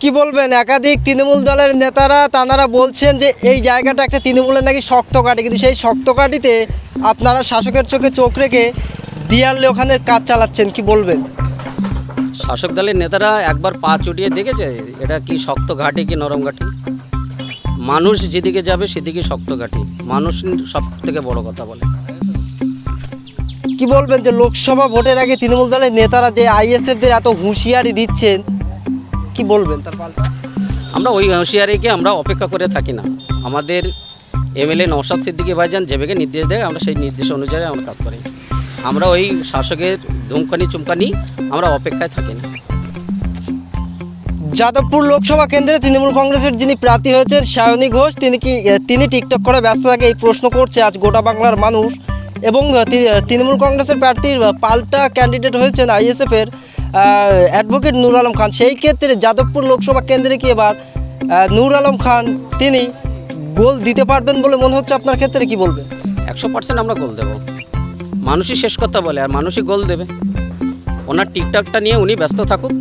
কি বলবেন, একাধিক তৃণমূল দলের নেতারা তানারা বলছেন যে এই জায়গাটা একটা তৃণমূলের নাকি শক্ত ঘাঁটি, কিন্তু সেই শক্ত ঘাঁটিতে আপনারা শাসকের চোখে চোখ রেখে দিয়ালে ওখানে কাজ চালাচ্ছেন, কি বলবেন? শাসক দলের নেতারা একবার পা চুটিয়ে দেখেছে এটা কি শক্ত ঘাঁটি কি নরম ঘাঁটি? মানুষ যেদিকে যাবে সেদিকে শক্ত ঘাঁটি, মানুষ সব থেকে বড় কথা বলে। কি বলবেন যে লোকসভা ভোটের আগে তৃণমূল দলের নেতারা যে আইএসএফদের এত হুঁশিয়ারি দিচ্ছেন, কি বলবেন তার পাল্টা? আমরা ওই হুঁশিয়ারিকে আমরা অপেক্ষা করে থাকি না। আমাদের এমএলএ নওশাদ সিদ্দিকী ভাইজান যেভাবে নির্দেশ দেয় আমরা সেই নির্দেশ অনুযায়ী আমরা কাজ করি। আমরা ওই শাসকের ধুমকানি চুমকানি আমরা অপেক্ষায় থাকি না। যাদবপুর লোকসভা কেন্দ্রে তৃণমূল কংগ্রেসের যিনি প্রার্থী হয়েছেন সায়নী ঘোষ, তিনি টিকটক করে ব্যস্ত থাকে, এই প্রশ্ন করছে আজ গোটা বাংলার মানুষ। এবং তৃণমূল কংগ্রেসের প্রার্থীর পাল্টা ক্যান্ডিডেট হয়েছেন আইএসএফের অ্যাডভোকেট নূর আলম খান। সেই ক্ষেত্রে যাদবপুর লোকসভা কেন্দ্রে কি এবার নূর আলম খান তিনি গোল দিতে পারবেন বলে মনে হচ্ছে আপনার ক্ষেত্রে, কি বলবেন? 100% আমরা গোল দেবো। মানুষই শেষ কথা বলে আর মানুষই গোল দেবে। ওনার টিকটকটা নিয়ে উনি ব্যস্ত থাকুক,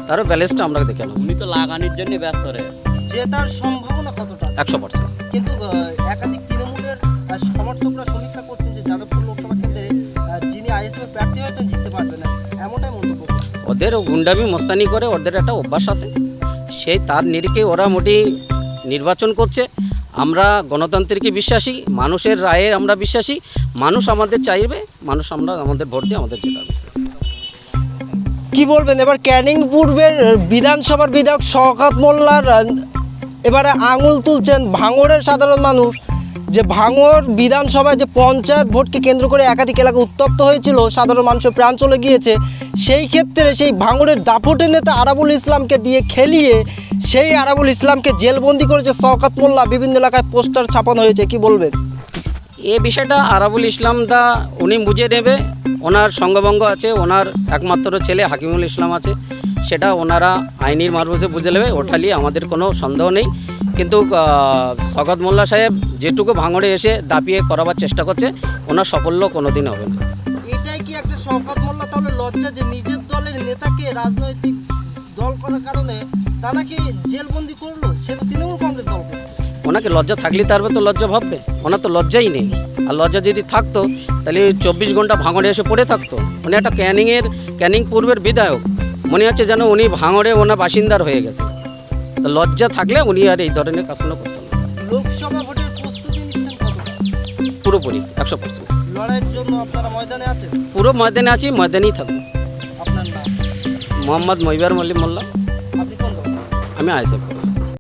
তারও ব্যালেন্সটা আমরা দেখে নেব। উনি তো লাগানির জন্য ব্যস্ত রে। জেতার সম্ভাবনা কতটা? 100%। কিন্তু একাধিক তৃণমূলের সমর্থকরা সমীক্ষা করছেন যে যাদবপুর লোকসভা কেন্দ্রে যিনি আইএসএফ প্রার্থী হয়েছেন জিততে পারবেন না, এমনটাই মন্তব্য করছেন। ওদের গুন্ডামি মস্তানি করে ওদের একটা অভ্যাস আছে, সেই তার নিরিখে ওরা মোটি নির্বাচন করছে। আমরা গণতন্ত্রকে বিশ্বাসী, মানুষের রায়ে আমরা বিশ্বাসী। মানুষ আমাদের চাইবে, মানুষ আমরা আমাদের ভোট দিয়ে আমাদের জেতাবে। কি বলবেন এবার ক্যানিং পূর্বের বিধানসভার বিধায়ক শওকত মোল্লার এবারে আঙুল তুলছেন ভাঙড়ের সাধারণ মানুষ, যে ভাঙড় বিধানসভায় যে পঞ্চায়েত ভোটকে কেন্দ্র করে একাধিক এলাকা উত্তপ্ত হয়েছিল, সাধারণ মানুষের প্রাণ চলে গিয়েছে। সেই ক্ষেত্রে সেই ভাঙড়ের দাপুটে নেতা আরাবুল ইসলামকে দিয়ে খেলিয়ে সেই আরাবুল ইসলামকে জেলবন্দি করেছে শওকত মোল্লা, বিভিন্ন এলাকায় পোস্টার ছাপানো হয়েছে, কি বলবেন? এই বিষয়টা আরাবুল ইসলাম দা উনি বুঝে নেবে। ওনার সঙ্গভঙ্গ আছে, ওনার একমাত্র ছেলে হাকিমুল ইসলাম আছে, সেটা ওনারা আইনির মারফতে বুঝে নেবে, ওটা নিয়ে আমাদের কোনো সন্দেহ নেই। কিন্তু শওকত মোল্লা সাহেব যেটুকু ভাঙড়ে এসে দাপিয়ে করাবার চেষ্টা করছে, ওনার সাফল্য কোনো দিন হবে না। এটাই কি একটা শওকত মোল্লা তাহলে লজ্জা যে নিজের দলের নেতাকে রাজনৈতিক দল করার কারণে তারা কি জেলবন্দি করলো? সেটা তৃণমূল কংগ্রেস দলকে। ওনাকে লজ্জা থাকলে তারপরে তো লজ্জা ভাববে, ওনার তো লজ্জাই নেই। আর লজ্জা যদি থাকতো তাহলে 24 ঘন্টা ভাঙড়ে এসে পড়ে থাকতো। উনি একটা ক্যানিং পূর্বের বিধায়ক, মনে হচ্ছে যেন উনি ভাঙড়ে ওনার বাসিন্দার হয়ে গেছে। তো লজ্জা থাকলে উনি আর এই ধরনের কাজগুলো করতেন না। লোকসভা ভোটের প্রস্তুতি নিচ্ছেন কতটা? পুরোপুরি 100%। লড়াইয়ের জন্য আপনারা ময়দানে আছেন? পুরো ময়দানে আছি, ময়দানেই থাকবো। আপনার নাম? মোহাম্মদ মহিবার মল্লিক মোল্লা। আপনি কোন দল? আমি আইএসএফ।